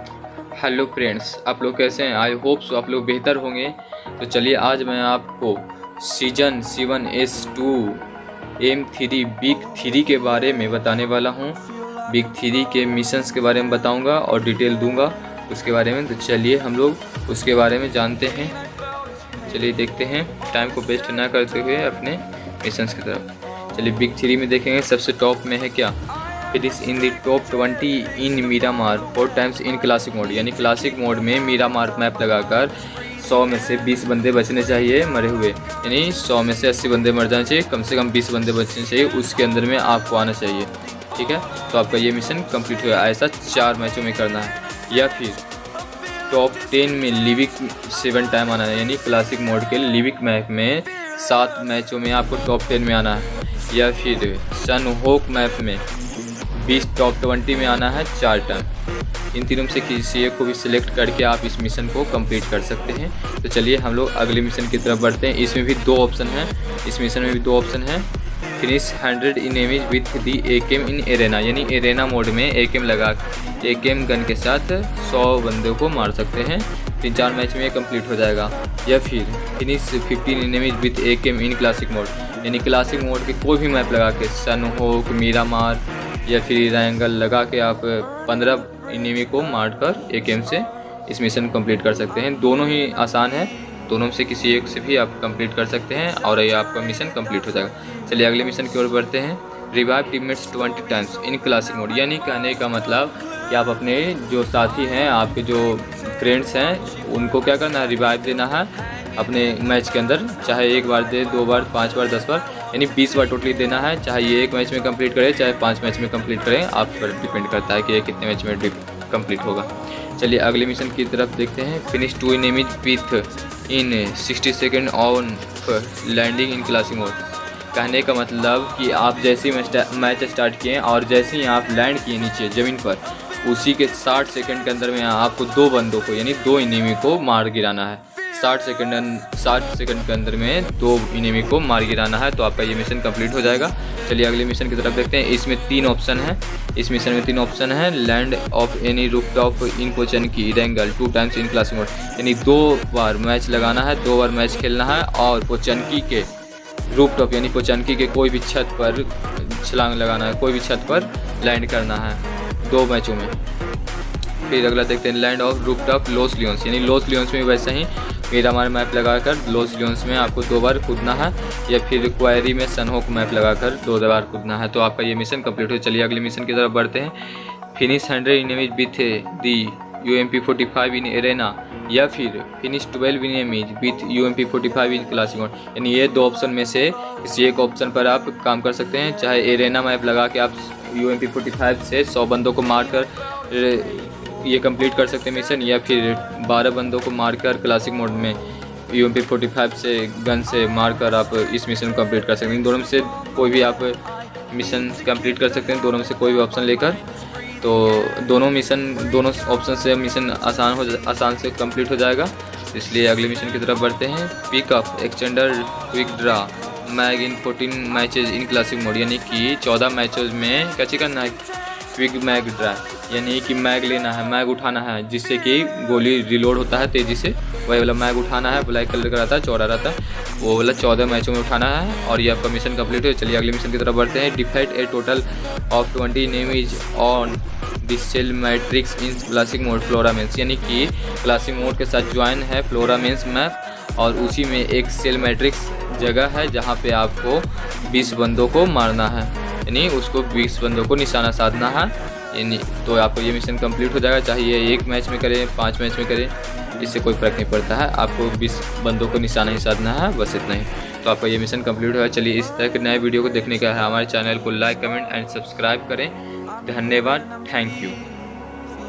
Hello friends, आप लोग कैसे हैं? आई होप सो आप लोग बेहतर होंगे। तो चलिए आज मैं आपको सीजन 7S2 M3 बिग 3 के बारे में बताने वाला हूं। बिग 3 के मिशंस के बारे में बताऊंगा और डिटेल दूंगा उसके बारे में। तो चलिए हम लोग उसके बारे में जानते हैं। चलिए देखते हैं, टाइम को वेस्ट ना करते हुए अपने मिशंस की तरफ। चलिए बिग 3 में देखेंगे। सबसे टॉप में है क्या? It is in the top 20 in Miramar 4 times in classic mode. यानी क्लासिक मोड में मीरामार मैप लगाकर 100 में से 20 बंदे बचने चाहिए मरे हुए। यानी 100 में से 80 बंदे मर जाने चाहिए, कम से कम 20 बंदे बचने चाहिए, उसके अंदर में आपको आना चाहिए। ठीक है, तो आपका ये मिशन कंप्लीट हुआ। ऐसा 4 मैचों में करना है। या फिर टॉप 10 में लिविक 7 टाइम आना है। यानी क्लासिक मोड के लिविक मैप में 7 मैचों में आपको टॉप 10 में आना है। या फिर सन होक मैप में 20 टॉप 20 में आना है 4 टाइम। इन तीनों से किसी एक को भी सिलेक्ट करके आप इस मिशन को कंप्लीट कर सकते हैं। तो चलिए हम लोग अगले मिशन की तरफ बढ़ते हैं। इसमें भी 2 ऑप्शन हैं। इस मिशन में भी 2 ऑप्शन हैं। Finish 100 enemies with the AKM in arena. यानी एरेना मोड में AKM लगा AKM गन के साथ 100 बंदों को मार सकते हैं। 3-4 मैच में कंप्लीट हो जाएगा। या फिर finish 15 enemies with AKM in classic mode. यानी क्लासिक मोड के कोई भी मैप लगा के सन होक, मीरामार या फिर एंगल लगा के आप 15 इनेमी को मार कर AKM से इस मिशन कंप्लीट कर सकते हैं। दोनों ही आसान है, दोनों से किसी एक से भी आप कंप्लीट कर सकते हैं और ये आपका मिशन कंप्लीट हो जाएगा। चलिए अगले मिशन की ओर बढ़ते हैं। Revive teammates 20 times in classic mode. यानी कहने का मतलब कि आप अपने जो साथी हैं, आपके जो फ्रेंड्स हैं, उनको क्या करना है? रिवाइव देना है अपने मैच के अंदर। चाहे 1 बार दे, 2 बार, 5 बार, 10 बार, यानी 20 बार टोटली देना है। चाहे ये 1 मैच में कंप्लीट करें, चाहे 5 मैच में कंप्लीट करें, आप पर डिपेंड करता है कि ये कितने मैच में कंप्लीट होगा। चलिए अगले मिशन की तरफ देखते हैं। Finish 2 enemies within 60 second on landing in classic mode. कहने का मतलब कि आप जैसे ही मैच स्टार्ट किए और जैसे ही आप लैंड किए नीचे ज़मीन पर, उसी के 60 सेकंड के अंदर में आपको 2 बंदों को यानी 2 इनेमी को मार गिराना है। 60 सेकंड के अंदर में 2 इनेमी को मार गिराना है। तो आपका ये मिशन कंप्लीट हो जाएगा। चलिए अगले मिशन की तरफ देखते हैं। इसमें 3 ऑप्शन है। इस मिशन में 3 ऑप्शन है। लैंड ऑफ एनी रूफटॉप इन पोचन की रेंगल 2 टाइम्स इन क्लासिक मोड। यानी 2 बार मैच लगाना है, 2 बार मैच खेलना है और पोचनकी के रूफटॉप यानी पोचनकी के कोई भी छत पर छलांग लगाना है, कोई भी छत पर लैंड करना है 2 मैचों में। फिर अगला देखते हैं। Land of rooftop loss lions. यानी लॉस लियोन्स में वैसे ही मीरामार मैप लगाकर लॉस लियोन्स में आपको 2 बार कूदना है। या फिर क्वारी में सनहोक मैप लगाकर 2 बार कूदना है। तो आपका ये मिशन कंप्लीट हो। चलिए अगले मिशन की तरफ बढ़ते हैं। Finish 100 enemies with the UMP45 in arena. या फिर finish 12 enemies with UMP45 in classic mode. यानी ये 2 ऑप्शन में से किसी एक ऑप्शन पर आप काम कर सकते हैं। चाहे एरेना मैप लगा के आप UMP45 से 100 बंदों को मारकर ये कंप्लीट कर सकते हैं मिशन। या फिर 12 बंदों को मारकर क्लासिक मोड में UMP45 से गन से मारकर आप इस मिशन को कंप्लीट कर सकते हैं। दोनों में से कोई भी आप मिशन कंप्लीट कर सकते हैं, दोनों में से कोई भी ऑप्शन लेकर। तो दोनों ऑप्शन से मिशन आसान से कंप्लीट हो जाएगा। इसलिए अगले मिशन की तरफ बढ़ते हैं। Pickup extender quick draw mag in 14 matches in classic mode. यानी कि 14 मैचेज में कैसे करना है? क्विक मैग ड्रा यानी कि मैग लेना है, मैग उठाना है, जिससे कि गोली रिलोड होता है तेज़ी से। वही वाला मैग उठाना है, ब्लैक कलर का रहता है, चौड़ा रहता है, वो वाला 14 मैचों में उठाना है और ये आपका मिशन कंप्लीट है। चलिए अगले मिशन की तरफ बढ़ते हैं। Defeat a total of 20 enemies on this cell matrix in classic mode फ्लोरामेंस। यानी कि क्लासिक मोड के साथ ज्वाइन है फ्लोरामेंस मैप और उसी में एक सेल मैट्रिक्स जगह है जहाँ पे आपको 20 बंदों को मारना है। यानी उसको 20 बंदों को निशाना साधना है। यानी तो आपको ये मिशन कंप्लीट हो जाएगा। चाहे ये 1 मैच में करें, 5 मैच में करें, इससे कोई फ़र्क नहीं पड़ता है। आपको 20 बंदों को निशाना ही साधना है, बस इतना ही। तो आपका ये मिशन कंप्लीट हुआ। चलिए इस तरह के नए वीडियो को देखने का है हमारे चैनल को लाइक, कमेंट एंड सब्सक्राइब करें। धन्यवाद, थैंक यू।